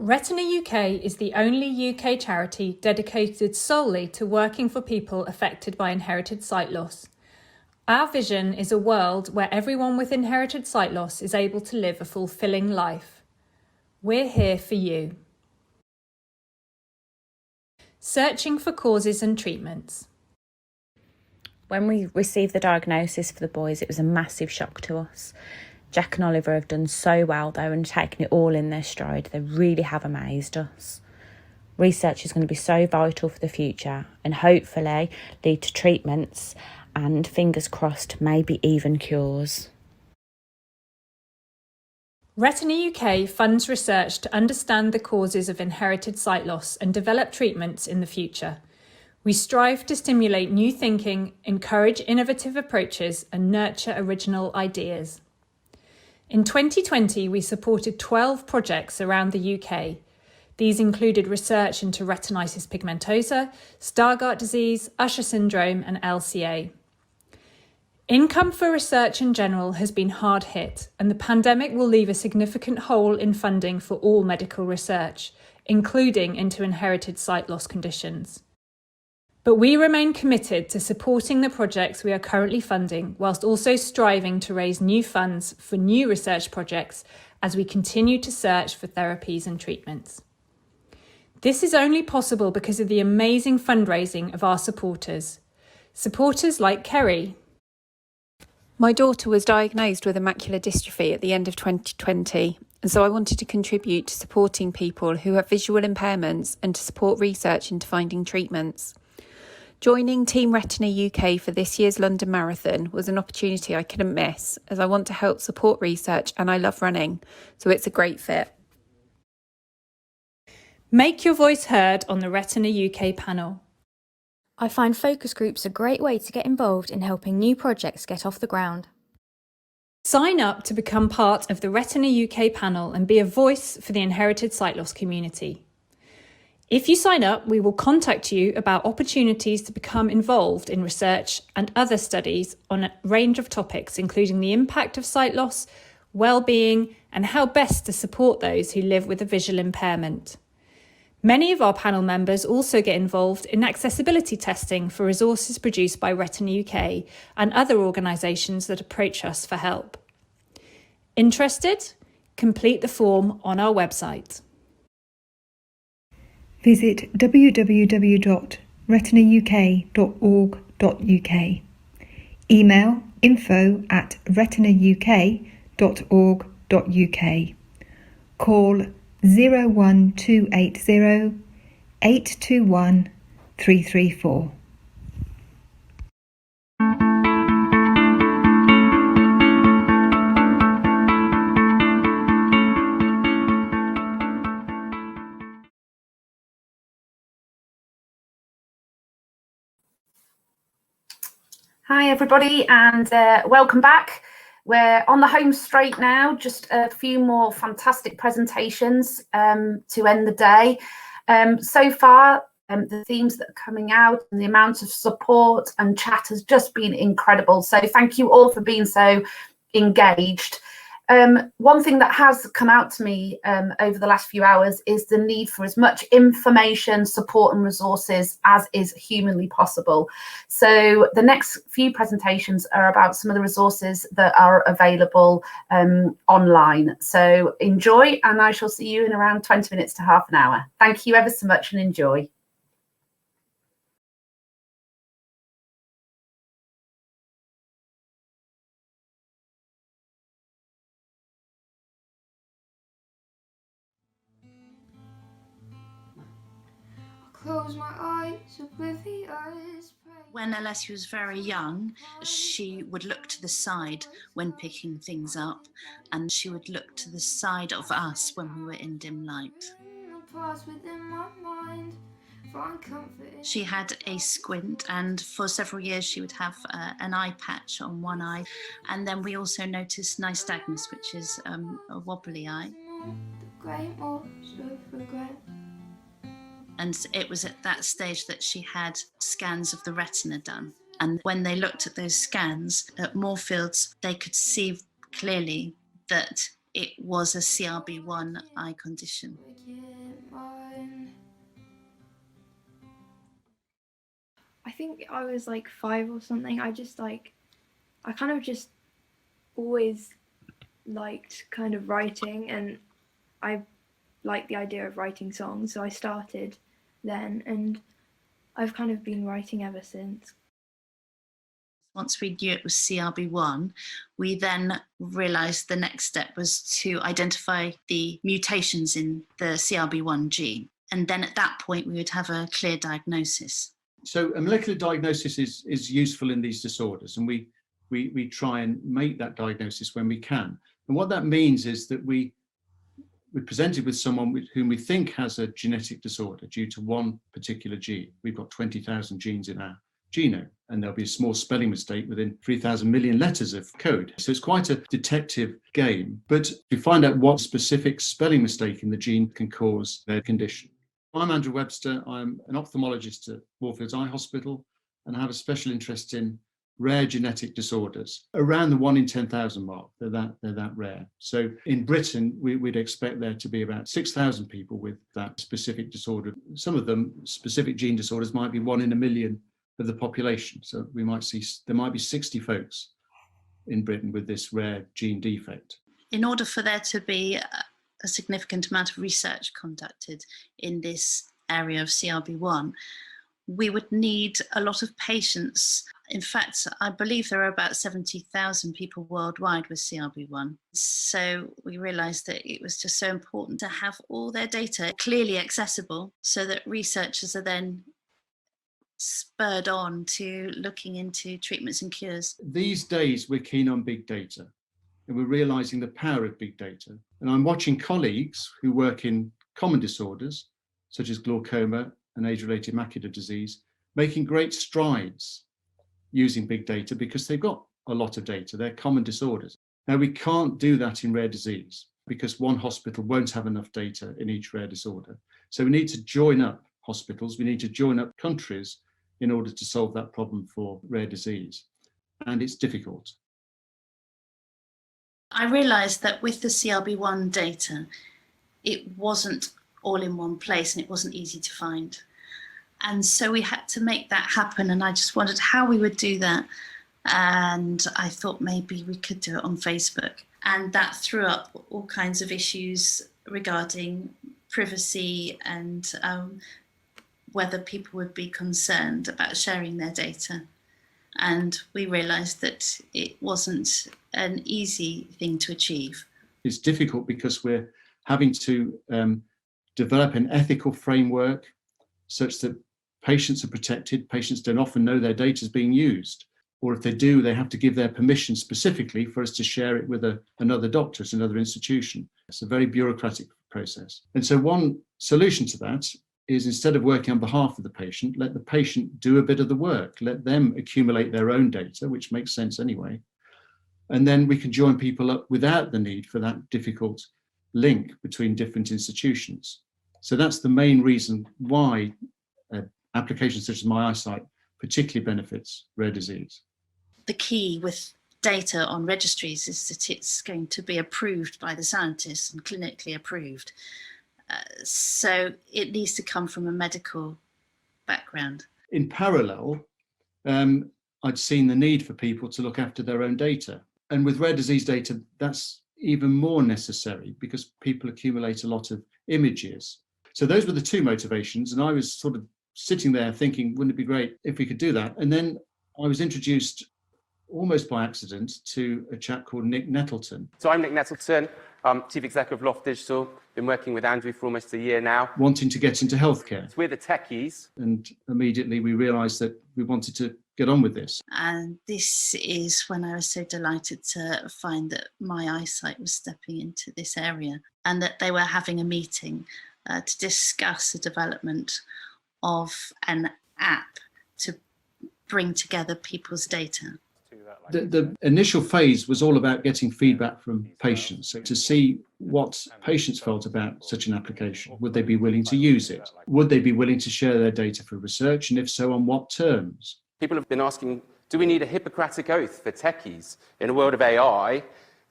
Retina UK is the only UK charity dedicated solely to working for people affected by inherited sight loss. Our vision is a world where everyone with inherited sight loss is able to live a fulfilling life. We're here for you. Searching for causes and treatments. When we received the diagnosis for the boys, it was a massive shock to us. Jack and Oliver have done so well though and taken it all in their stride. They really have amazed us. Research is going to be so vital for the future and hopefully lead to treatments and, fingers crossed, maybe even cures. Retina UK funds research to understand the causes of inherited sight loss and develop treatments in the future. We strive to stimulate new thinking, encourage innovative approaches, and nurture original ideas. In 2020, we supported 12 projects around the UK. These included research into retinitis pigmentosa, Stargardt disease, Usher syndrome, and LCA. Income for research in general has been hard hit, and the pandemic will leave a significant hole in funding for all medical research, including into inherited sight loss conditions. But we remain committed to supporting the projects we are currently funding, whilst also striving to raise new funds for new research projects as we continue to search for therapies and treatments. This is only possible because of the amazing fundraising of our supporters. Supporters like Kerry. My daughter was diagnosed with macular dystrophy at the end of 2020, and so I wanted to contribute to supporting people who have visual impairments and to support research into finding treatments. Joining Team Retina UK for this year's London Marathon was an opportunity I couldn't miss, as I want to help support research and I love running, so it's a great fit. Make your voice heard on the Retina UK panel. I find focus groups a great way to get involved in helping new projects get off the ground. Sign up to become part of the Retina UK panel and be a voice for the inherited sight loss community. If you sign up, we will contact you about opportunities to become involved in research and other studies on a range of topics, including the impact of sight loss, well-being, and how best to support those who live with a visual impairment. Many of our panel members also get involved in accessibility testing for resources produced by Retina UK and other organisations that approach us for help. Interested? Complete the form on our website. Visit www.retinauk.org.uk. Email info@retinauk.org.uk. Call 01280 821 334. Hi everybody, and welcome back. We're on the home straight now, just a few more fantastic presentations to end the day. So far, the themes that are coming out and the amount of support and chat has just been incredible. So thank you all for being so engaged. One thing that has come out to me over the last few hours is the need for as much information, support and resources as is humanly possible. So the next few presentations are about some of the resources that are available online. So enjoy, and I shall see you in around 20 minutes to half an hour. Thank you ever so much and enjoy. Close my eyes, oblivious. When Alessia was very young, she would look to the side when picking things up, and she would look to the side of us when we were in dim light. She had a squint, and for several years she would have an eye patch on one eye, and then we also noticed nystagmus, which is a wobbly eye. And it was at that stage that she had scans of the retina done. And when they looked at those scans at Moorfields, they could see clearly that it was a CRB1 eye condition. think I was like 5 or something. I kind of just always liked kind of writing, and I liked the idea of writing songs, so I started then, and I've kind of been writing ever since. Once we knew it was CRB1, we then realised the next step was to identify the mutations in the CRB1 gene. And then at that point, we would have a clear diagnosis. So a molecular diagnosis is useful in these disorders, and we try and make that diagnosis when we can. And what that means is that we're presented with someone whom we think has a genetic disorder due to one particular gene. We've got 20,000 genes in our genome, and there'll be a small spelling mistake within 3,000 million letters of code. So it's quite a detective game, but we find out what specific spelling mistake in the gene can cause their condition. I'm Andrew Webster. I'm an ophthalmologist at Moorfields Eye Hospital, and I have a special interest in rare genetic disorders, around the 1 in 10,000 mark. They're that rare. So in Britain, we'd expect there to be about 6,000 people with that specific disorder. Some of them, specific gene disorders, might be 1 in a million of the population. So there might be 60 folks in Britain with this rare gene defect. In order for there to be a significant amount of research conducted in this area of CRB1, we would need a lot of patients. In fact, I believe there are about 70,000 people worldwide with CRB1. So we realised that it was just so important to have all their data clearly accessible so that researchers are then spurred on to looking into treatments and cures. These days, we're keen on big data, and we're realising the power of big data. And I'm watching colleagues who work in common disorders, such as glaucoma and age-related macular disease, making great strides using big data because they've got a lot of data. They're common disorders. Now, we can't do that in rare disease because one hospital won't have enough data in each rare disorder. So we need to join up hospitals, we need to join up countries in order to solve that problem for rare disease. And it's difficult. I realised that with the CRB1 data, it wasn't all in one place and it wasn't easy to find. And so we had to make that happen, and I just wondered how we would do that. And I thought maybe we could do it on Facebook. And that threw up all kinds of issues regarding privacy and whether people would be concerned about sharing their data. And we realised that it wasn't an easy thing to achieve. It's difficult because we're having to develop an ethical framework such that patients are protected. Patients don't often know their data is being used, or if they do, they have to give their permission specifically for us to share it with another doctor at another institution. It's a very bureaucratic process. And so one solution to that is, instead of working on behalf of the patient, let the patient do a bit of the work, let them accumulate their own data, which makes sense anyway. And then we can join people up without the need for that difficult link between different institutions. So that's the main reason why applications such as my EyeSite particularly benefits rare disease. The key with data on registries is that it's going to be approved by the scientists and clinically approved. So it needs to come from a medical background. In parallel, I'd seen the need for people to look after their own data. And with rare disease data, that's even more necessary because people accumulate a lot of images. So those were the two motivations. And I was sort of sitting there thinking, wouldn't it be great if we could do that? And then I was introduced almost by accident to a chap called Nick Nettleton. So I'm Nick Nettleton, Chief Executive of Loft Digital. Been working with Andrew for almost a year now. Wanting to get into healthcare. So we're the techies. And immediately we realised that we wanted to get on with this. And this is when I was so delighted to find that my EyeSite was stepping into this area and that they were having a meeting to discuss the development of an app to bring together people's data. The initial phase was all about getting feedback from patients, so to see what patients felt about such an application. Would they be willing to use it? Would they be willing to share their data for research? And if so, on what terms? People have been asking, do we need a Hippocratic oath for techies? In a world of AI,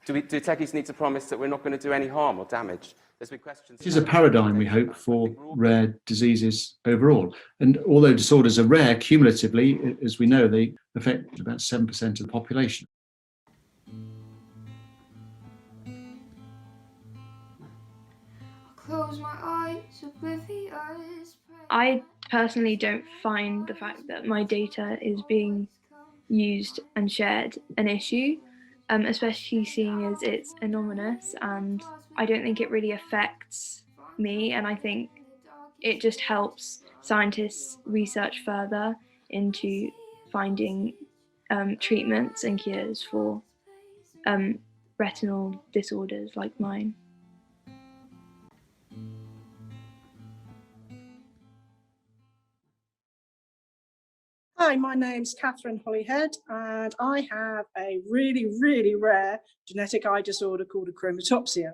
do techies need to promise that we're not going to do any harm or damage there's been questions. This is a paradigm, we hope, for rare diseases overall. And although disorders are rare, cumulatively, as we know, they affect about 7% of the population. Close my eyes, oblivious. I personally don't find the fact that my data is being used and shared an issue, especially seeing as it's anonymous, and I don't think it really affects me, and I think it just helps scientists research further into finding treatments and cures for retinal disorders like mine. Hi, my name's Catherine Hollyhead, and I have a really, really rare genetic eye disorder called achromatopsia.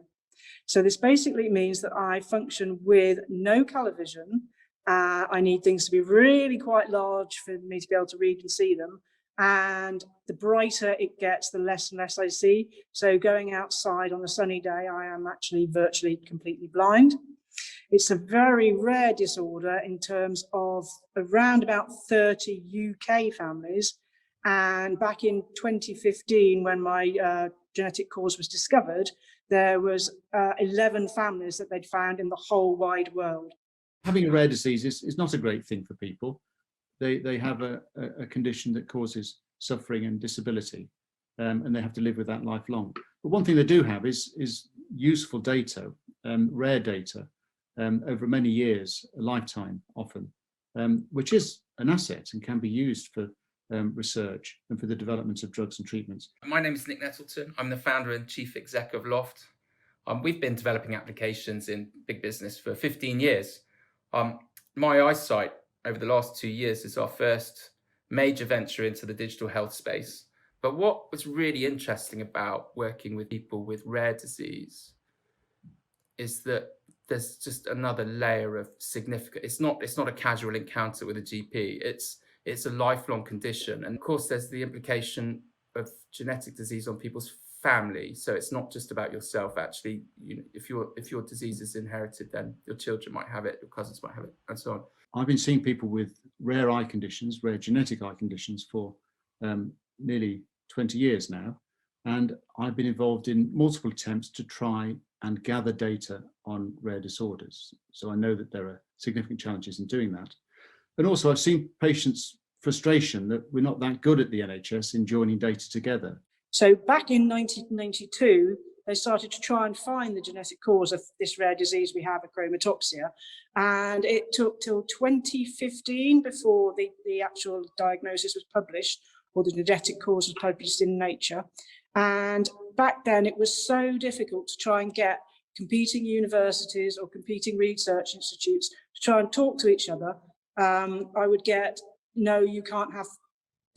So this basically means that I function with no colour vision. I need things to be really quite large for me to be able to read and see them. And the brighter it gets, the less and less I see. So going outside on a sunny day, I am actually virtually completely blind. It's a very rare disorder in terms of around about 30 UK families. And back in 2015, when my genetic cause was discovered, there was 11 families that they'd found in the whole wide world. Having a rare disease is not a great thing for people. They have a condition that causes suffering and disability, and they have to live with that lifelong. But one thing they do have is useful data, rare data, over many years, a lifetime often, which is an asset and can be used for research and for the development of drugs and treatments. My name is Nick Nettleton. I'm the founder and chief exec of Loft. We've been developing applications in big business for 15 years. My EyeSite over the last 2 years is our first major venture into the digital health space. But what was really interesting about working with people with rare disease is that there's just another layer of significant. It's not a casual encounter with a GP. It's a lifelong condition, and of course, there's the implication of genetic disease on people's family. So it's not just about yourself. Actually, if your disease is inherited, then your children might have it, your cousins might have it, and so on. I've been seeing people with rare eye conditions, rare genetic eye conditions, for nearly 20 years now, and I've been involved in multiple attempts to try and gather data on rare disorders. So I know that there are significant challenges in doing that. And also I've seen patients' frustration that we're not that good at the NHS in joining data together. So back in 1992, they started to try and find the genetic cause of this rare disease we have, achromatopsia. And it took till 2015 before the actual diagnosis was published, or the genetic cause was published in Nature. And back then it was so difficult to try and get competing universities or competing research institutes to try and talk to each other. I would get, no, you can't have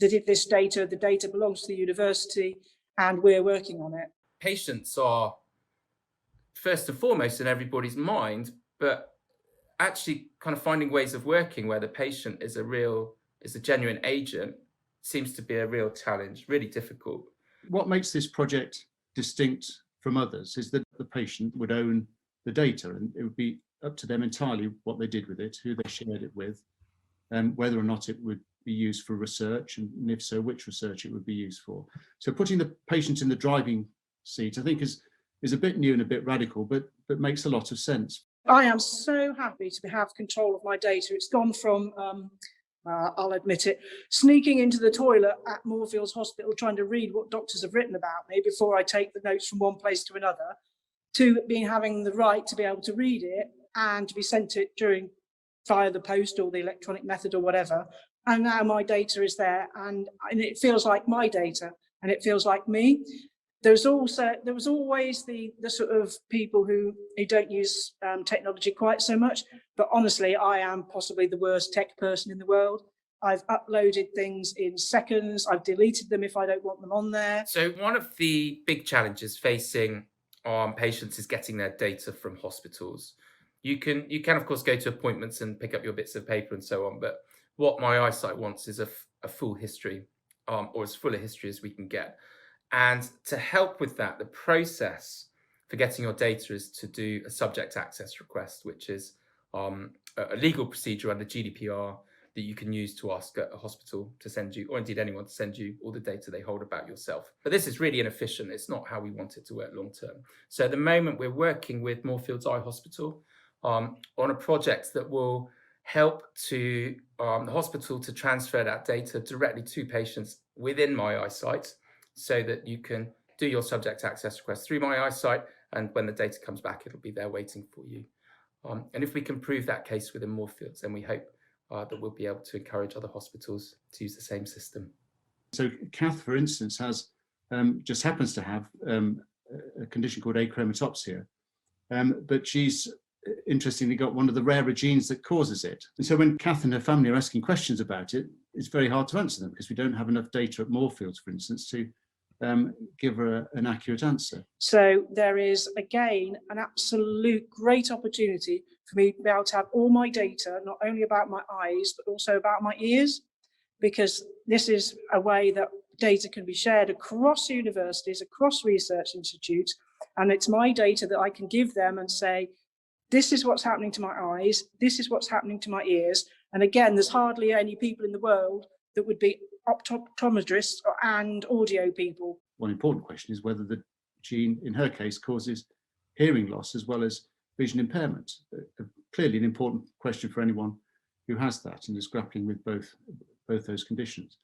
this data, the data belongs to the university and we're working on it. Patients are first and foremost in everybody's mind, but actually kind of finding ways of working where the patient is a genuine agent seems to be a real challenge, really difficult. What makes this project distinct from others is that the patient would own the data, and it would be up to them entirely what they did with it, who they shared it with, and whether or not it would be used for research, and if so, which research it would be used for. So putting the patient in the driving seat, I think, is a bit new and a bit radical, but makes a lot of sense. I am so happy to have control of my data. It's gone from I'll admit it, sneaking into the toilet at Moorfields Hospital trying to read what doctors have written about me before I take the notes from one place to another, to having the right to be able to read it and to be sent it via the post or the electronic method or whatever. And now my data is there, and it feels like my data, and it feels like me. There was always the sort of people who don't use technology quite so much, but honestly, I am possibly the worst tech person in the world. I've uploaded things in seconds. I've deleted them if I don't want them on there. So one of the big challenges facing patients is getting their data from hospitals. You can of course go to appointments and pick up your bits of paper and so on, but what my EyeSite wants is a full history, or as full a history as we can get. And to help with that, the process for getting your data is to do a subject access request, which is a legal procedure under GDPR that you can use to ask a hospital to send you, or indeed anyone, to send you all the data they hold about yourself. But this is really inefficient. It's not how we want it to work long term. So at the moment, we're working with Moorfields Eye Hospital on a project that will help to the hospital to transfer that data directly to patients within My EyeSite, so that you can do your subject access request through My EyeSite, and when the data comes back, it'll be there waiting for you. And if we can prove that case within Moorfields, then we hope that we'll be able to encourage other hospitals to use the same system. So Kath, for instance, has just happens to have a condition called achromatopsia, but she's interestingly got one of the rarer genes that causes it. And so when Kath and her family are asking questions about it, it's very hard to answer them because we don't have enough data at Moorfields, for instance, to give her an accurate answer. So there is, again, an absolute great opportunity for me to be able to have all my data, not only about my eyes, but also about my ears, because this is a way that data can be shared across universities, across research institutes, and it's my data that I can give them and say, this is what's happening to my eyes, this is what's happening to my ears. And again, there's hardly any people in the world that would be optometrists and audio people. One important question is whether the gene, in her case, causes hearing loss as well as vision impairment. Clearly an important question for anyone who has that and is grappling with both those conditions.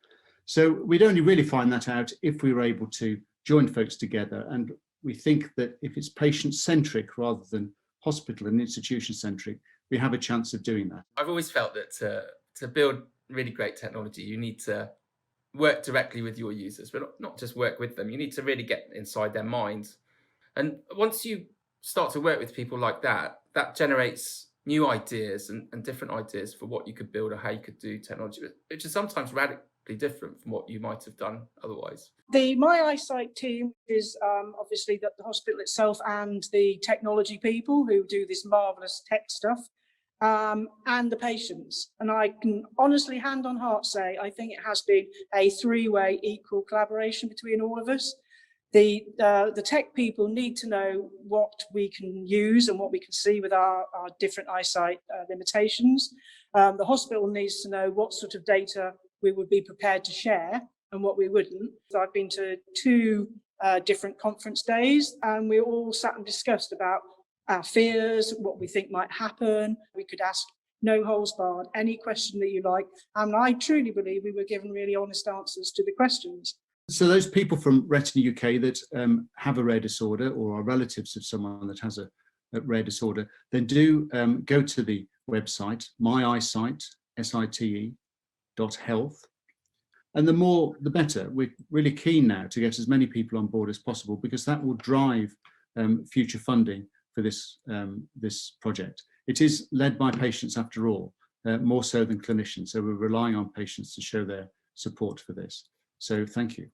So we'd only really find that out if we were able to join folks together. And we think that if it's patient-centric rather than hospital and institution-centric, we have a chance of doing that. I've always felt that to build really great technology, you need to work directly with your users, but not just work with them. You need to really get inside their minds. And once you start to work with people like that, that generates new ideas and different ideas for what you could build or how you could do technology, which is sometimes radically different from what you might have done otherwise. The My EyeSite team is obviously the hospital itself and the technology people who do this marvellous tech stuff, and the patients. And I can honestly, hand on heart, say I think it has been a three-way equal collaboration between all of us. The tech people need to know what we can use and what we can see with our different eyesight limitations. The hospital needs to know what sort of data we would be prepared to share and what we wouldn't. So I've been to two different conference days, and we all sat and discussed about our fears, what we think might happen. We could ask, no holds barred, any question that you like. And I truly believe we were given really honest answers to the questions. So those people from Retina UK that have a rare disorder or are relatives of someone that has a rare disorder, then do go to the website, My EyeSite, site.health. And the more, the better. We're really keen now to get as many people on board as possible, because that will drive future funding for this project. It is led by patients after all, more so than clinicians. So we're relying on patients to show their support for this. So thank you.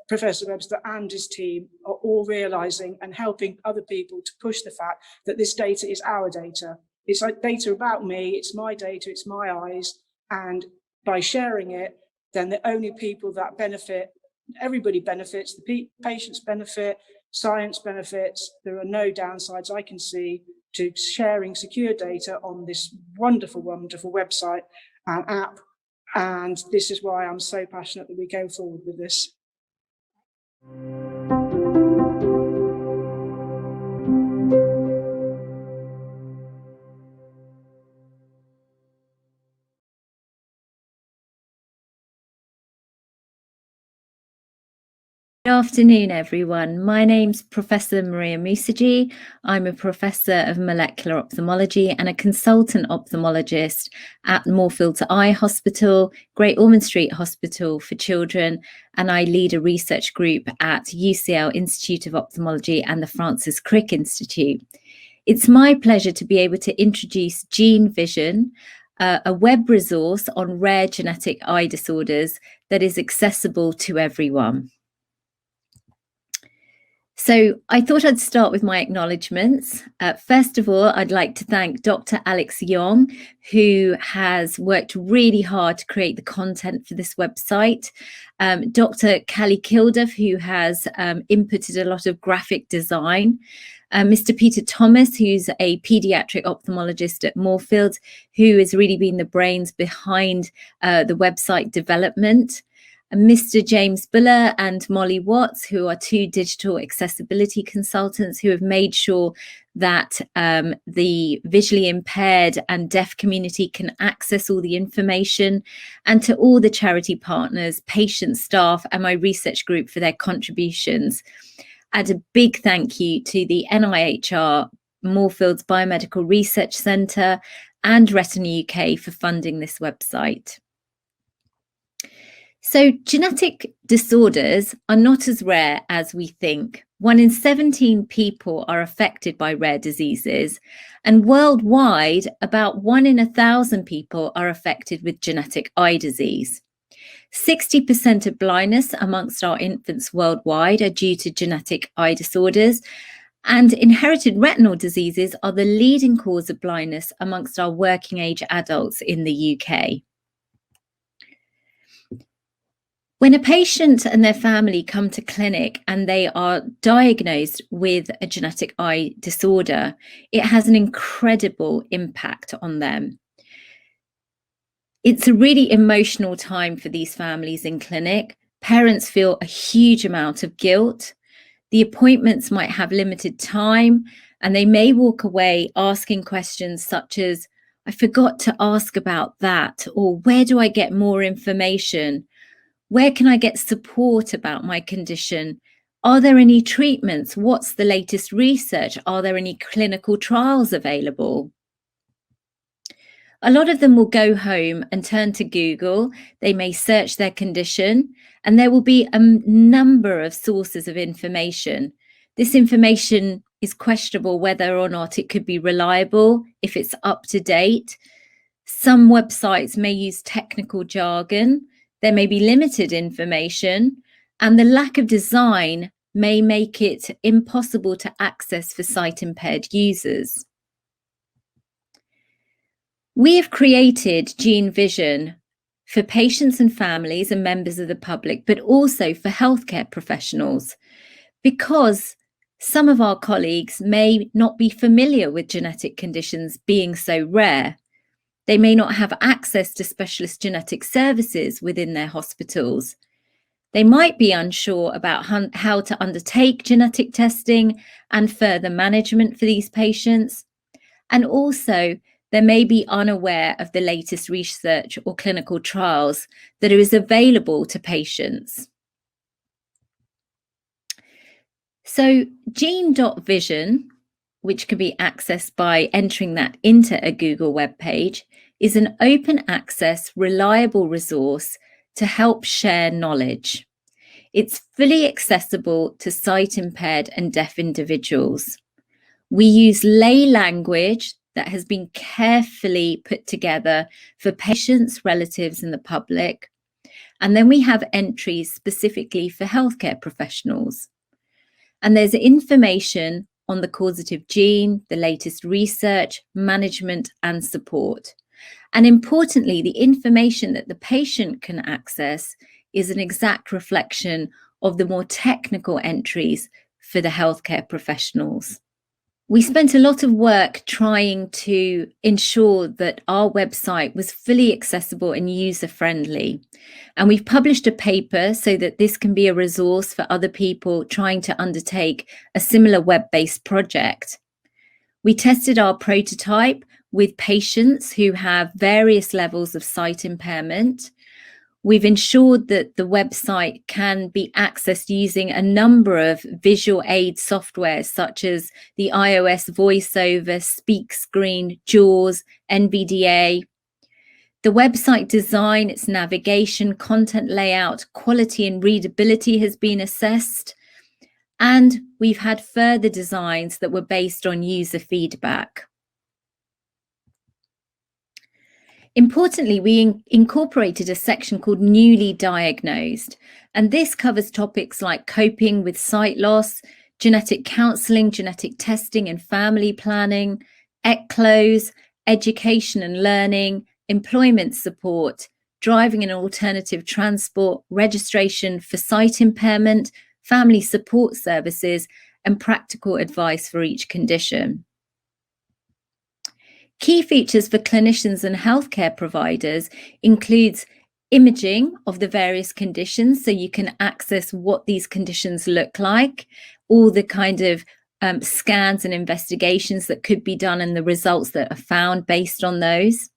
Professor Webster and his team are all realising and helping other people to push the fact that this data is our data. It's like data about me, it's my data, it's my eyes. And by sharing it, then the only people that benefit, everybody benefits, the patients benefit, science benefits. There are no downsides I can see to sharing secure data on this wonderful, wonderful website and app. And this is why I'm so passionate that we go forward with this. Good afternoon, everyone. My name's Professor Mariya Moosajee. I'm a Professor of Molecular Ophthalmology and a Consultant Ophthalmologist at Moorfields Eye Hospital, Great Ormond Street Hospital for Children, and I lead a research group at UCL Institute of Ophthalmology and the Francis Crick Institute. It's my pleasure to be able to introduce GeneVision, a web resource on rare genetic eye disorders that is accessible to everyone. So I thought I'd start with my acknowledgements. First of all, I'd like to thank Dr. Alex Young, who has worked really hard to create the content for this website. Dr. Callie Kilduff, who has inputted a lot of graphic design. Mr. Peter Thomas, who's a paediatric ophthalmologist at Moorfields, who has really been the brains behind the website development. Mr. James Buller and Molly Watts, who are two digital accessibility consultants who have made sure that the visually impaired and deaf community can access all the information, and to all the charity partners, patients, staff, and my research group for their contributions. And a big thank you to the NIHR Moorfields Biomedical Research Centre and Retina UK for funding this website. So genetic disorders are not as rare as we think. 1 in 17 people are affected by rare diseases, and worldwide, about 1 in 1,000 people are affected with genetic eye disease. 60% of blindness amongst our infants worldwide are due to genetic eye disorders, and inherited retinal diseases are the leading cause of blindness amongst our working age adults in the UK. When a patient and their family come to clinic and they are diagnosed with a genetic eye disorder, it has an incredible impact on them. It's a really emotional time for these families in clinic. Parents feel a huge amount of guilt. The appointments might have limited time, and they may walk away asking questions such as, "I forgot to ask about that," or "Where do I get more information? Where can I get support about my condition? Are there any treatments? What's the latest research? Are there any clinical trials available?" A lot of them will go home and turn to Google. They may search their condition, and there will be a number of sources of information. This information is questionable whether or not it could be reliable, if it's up to date. Some websites may use technical jargon. There may be limited information, and the lack of design may make it impossible to access for sight-impaired users. We have created GeneVision for patients and families and members of the public, but also for healthcare professionals, because some of our colleagues may not be familiar with genetic conditions being so rare. They may not have access to specialist genetic services within their hospitals. They might be unsure about how to undertake genetic testing and further management for these patients. And also, they may be unaware of the latest research or clinical trials that is available to patients. So Gene.Vision, which can be accessed by entering that into a Google web page, is an open access, reliable resource to help share knowledge. It's fully accessible to sight impaired and deaf individuals. We use lay language that has been carefully put together for patients, relatives, and the public. And then we have entries specifically for healthcare professionals. And there's information on the causative gene, the latest research, management, and support. And importantly, the information that the patient can access is an exact reflection of the more technical entries for the healthcare professionals. We spent a lot of work trying to ensure that our website was fully accessible and user-friendly. And we've published a paper so that this can be a resource for other people trying to undertake a similar web-based project. We tested our prototype with patients who have various levels of sight impairment. We've ensured that the website can be accessed using a number of visual aid software, such as the iOS VoiceOver, Speak Screen, JAWS, NVDA. The website design, its navigation, content layout, quality and readability has been assessed. And we've had further designs that were based on user feedback. Importantly, we incorporated a section called Newly Diagnosed, and this covers topics like coping with sight loss, genetic counselling, genetic testing and family planning, ECLOs, education and learning, employment support, driving and alternative transport, registration for sight impairment, family support services, and practical advice for each condition. Key features for clinicians and healthcare providers includes imaging of the various conditions, so you can access what these conditions look like, all the kind of scans and investigations that could be done and the results that are found based on those.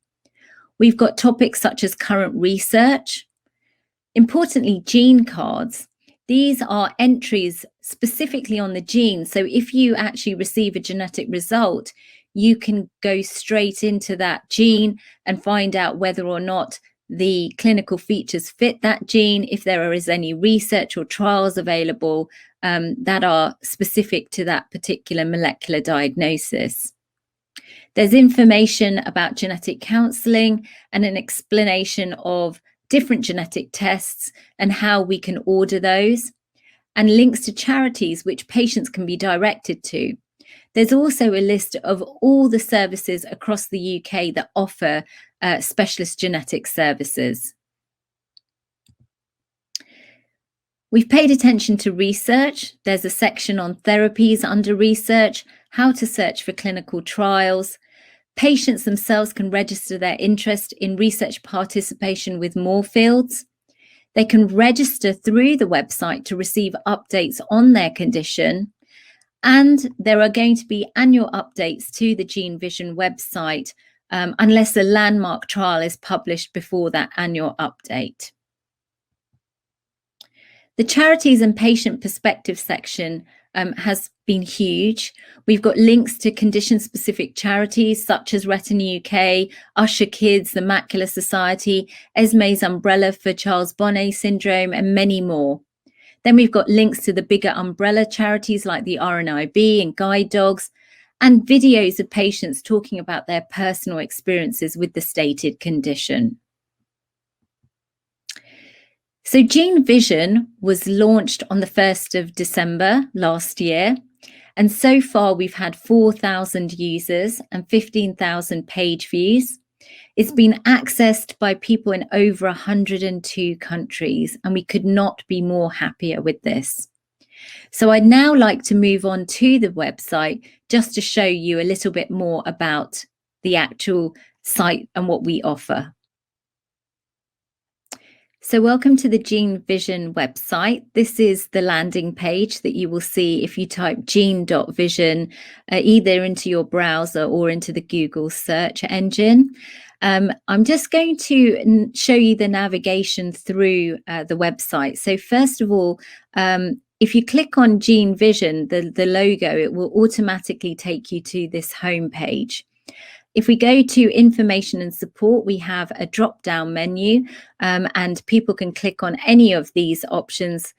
We've got topics such as current research. Importantly, gene cards. These are entries specifically on the gene. So if you actually receive a genetic result, you can go straight into that gene and find out whether or not the clinical features fit that gene, if there is any research or trials available that are specific to that particular molecular diagnosis. There's information about genetic counselling and an explanation of different genetic tests and how we can order those, and links to charities which patients can be directed to. There's also a list of all the services across the UK that offer specialist genetic services. We've paid attention to research. There's a section on therapies under research, how to search for clinical trials. Patients themselves can register their interest in research participation with Moorfields. They can register through the website to receive updates on their condition. And there are going to be annual updates to the GeneVision website unless a landmark trial is published before that annual update. The charities and patient perspective section has been huge. We've got links to condition-specific charities such as Retina UK, Usher Kids, the Macular Society, Esme's Umbrella for Charles Bonnet syndrome, and many more. Then we've got links to the bigger umbrella charities like the RNIB and Guide Dogs, and videos of patients talking about their personal experiences with the stated condition. So GeneVision was launched on the 1st of December last year, and so far we've had 4,000 users and 15,000 page views. It's been accessed by people in over 102 countries, and we could not be more happier with this. So I'd now like to move on to the website just to show you a little bit more about the actual site and what we offer. So welcome to the GeneVision website. This is the landing page that you will see if you type Gene.Vision either into your browser or into the Google search engine. I'm just going to show you the navigation through the website. So first of all, if you click on GeneVision, the logo, it will automatically take you to this home page. If we go to information and support, we have a drop-down menu and people can click on any of these options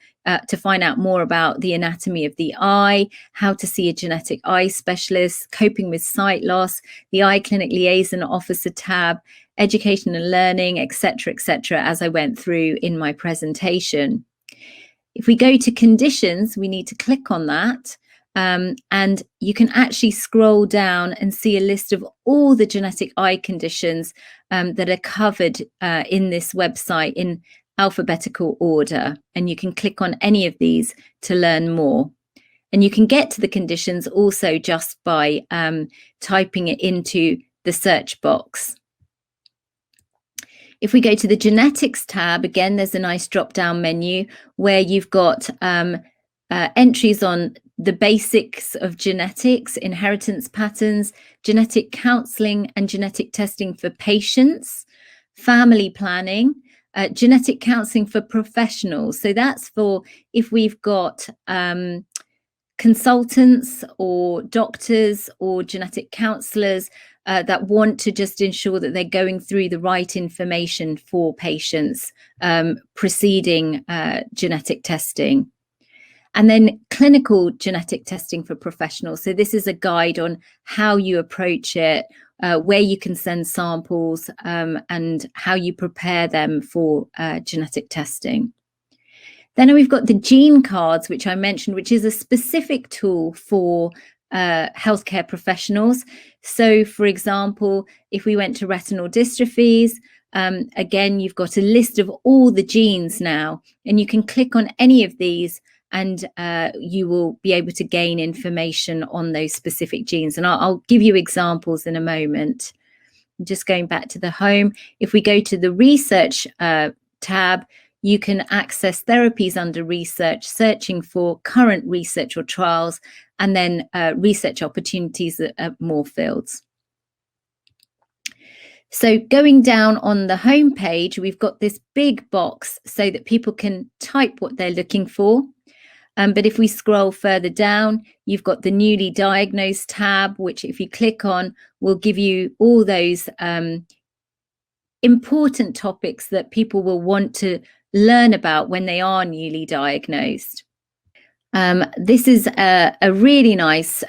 to find out more about the anatomy of the eye, how to see a genetic eye specialist, coping with sight loss, the Eye Clinic Liaison Officer tab, education and learning, etc., as I went through in my presentation. If we go to conditions, we need to click on that. And you can actually scroll down and see a list of all the genetic eye conditions that are covered in this website in alphabetical order. And you can click on any of these to learn more. And you can get to the conditions also just by typing it into the search box. If we go to the genetics tab, again, there's a nice drop-down menu where you've got entries on the basics of genetics, inheritance patterns, genetic counselling and genetic testing for patients, family planning, genetic counselling for professionals. So that's for if we've got consultants or doctors or genetic counsellors that want to just ensure that they're going through the right information for patients preceding genetic testing. And then clinical genetic testing for professionals. So this is a guide on how you approach it, where you can send samples and how you prepare them for genetic testing. Then we've got the gene cards, which I mentioned, which is a specific tool for healthcare professionals. So, for example, if we went to retinal dystrophies, again, you've got a list of all the genes now, and you can click on any of these and you will be able to gain information on those specific genes. And I'll give you examples in a moment. Just going back to the home, if we go to the research tab, you can access therapies under research, searching for current research or trials, and then research opportunities at more fields. So going down on the home page, we've got this big box so that people can type what they're looking for. But if we scroll further down, you've got the newly diagnosed tab, which if you click on, will give you all those important topics that people will want to learn about when they are newly diagnosed. This is a really nice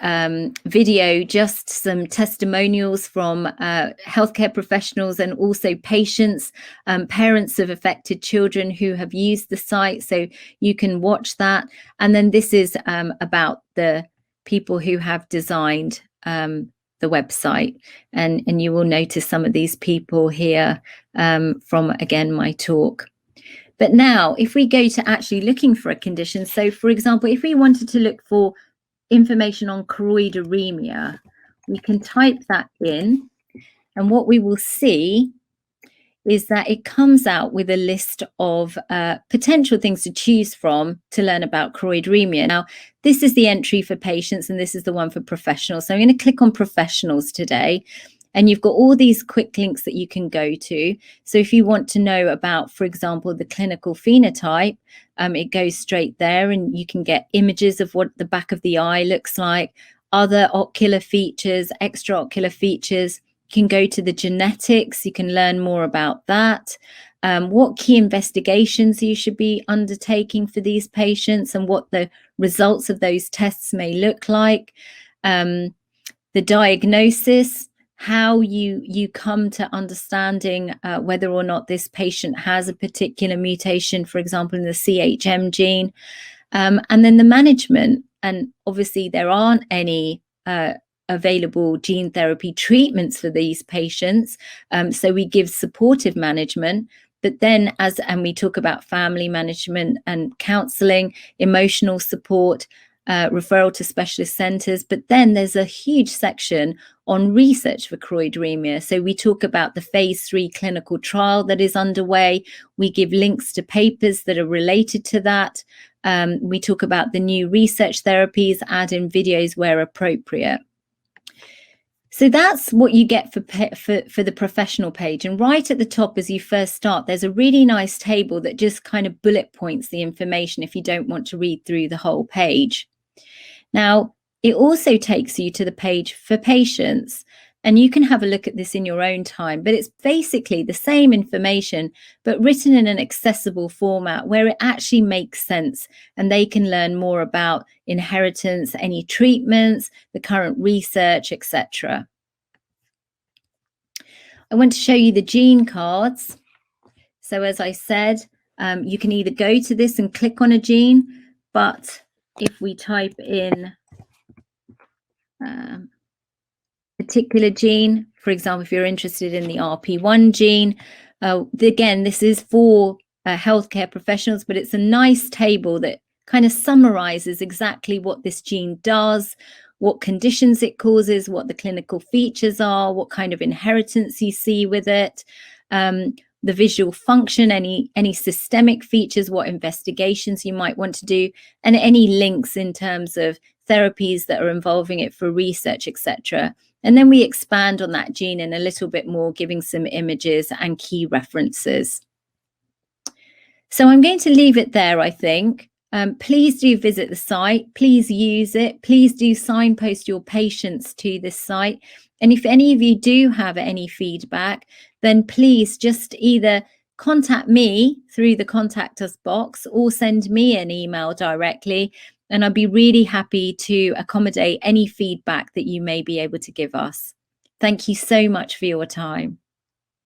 video, just some testimonials from healthcare professionals and also patients, parents of affected children who have used the site, so you can watch that. And then this is about the people who have designed the website, and you will notice some of these people here from, again, my talk. But now, if we go to actually looking for a condition, so for example, if we wanted to look for information on choroideremia, we can type that in, and what we will see is that it comes out with a list of potential things to choose from to learn about choroideremia. Now, this is the entry for patients, and this is the one for professionals. So I'm going to click on professionals today. And you've got all these quick links that you can go to. So if you want to know about, for example, the clinical phenotype, it goes straight there, and you can get images of what the back of the eye looks like, other ocular features, extraocular features. You can go to the genetics. You can learn more about that. What key investigations you should be undertaking for these patients and what the results of those tests may look like. The diagnosis, how you come to understanding whether or not this patient has a particular mutation, for example, in the CHM gene, and then the management. And obviously there aren't any available gene therapy treatments for these patients, so we give supportive management. But then and we talk about family management and counselling, emotional support, referral to specialist centres. But then there's a huge section on research for choroideremia. So we talk about the phase 3 clinical trial that is underway. We give links to papers that are related to that. We talk about the new research therapies, add in videos where appropriate. So that's what you get for the professional page. And right at the top, as you first start, there's a really nice table that just kind of bullet points the information if you don't want to read through the whole page. Now, it also takes you to the page for patients, and you can have a look at this in your own time, but it's basically the same information, but written in an accessible format where it actually makes sense, and they can learn more about inheritance, any treatments, the current research, etc. I want to show you the gene cards. So as I said, you can either go to this and click on a gene, but if we type in particular gene, for example, if you're interested in the RP1 gene, again, this is for healthcare professionals, but it's a nice table that kind of summarizes exactly what this gene does, what conditions it causes, what the clinical features are, what kind of inheritance you see with it, the visual function, any systemic features, what investigations you might want to do, and any links in terms of therapies that are involving it for research, etc. And then we expand on that gene in a little bit more, giving some images and key references. So I'm going to leave it there, I think. Please do visit the site. Please use it. Please do signpost your patients to this site. And if any of you do have any feedback, then please just either contact me through the contact us box or send me an email directly. And I'd be really happy to accommodate any feedback that you may be able to give us. Thank you so much for your time.